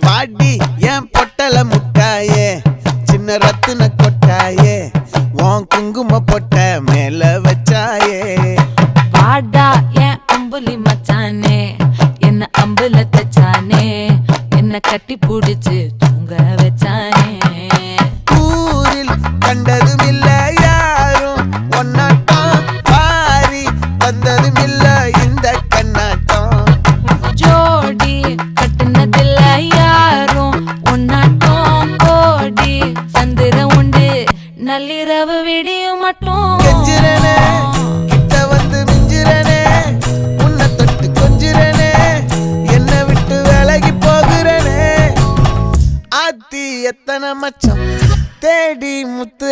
பாடி என் பொட்டல முட்டாயே சின்ன ரத்தின கொட்டாயே உன் குங்கும பொட்ட மேல வச்சாயே வாடா என் அம்புலி மச்சானே என்ன அம்புல தச்சானே என்ன கட்டி புடிச்சு தூங்க வச்சானே ஊரில் கண்டதும் இல்ல யாரும் ஒன்னாட்டம் பாரி வந்ததும் இல்ல இந்த கண்ணாட்டம் ஜோடி கட்டுனதில்ல யாரும் ஒன்னாட்டம் கோடி சந்திர உண்டு நள்ளிரவு விடியும் மட்டும் கெஞ்சிரனே கிட்ட வந்து மிஞ்சிரனே உன்னை தொட்டு கொஞ்சிரனே என்னை விட்டு விலகி போகிறனே ஆத்தி எத்தனை மச்சம் தேடி முத்து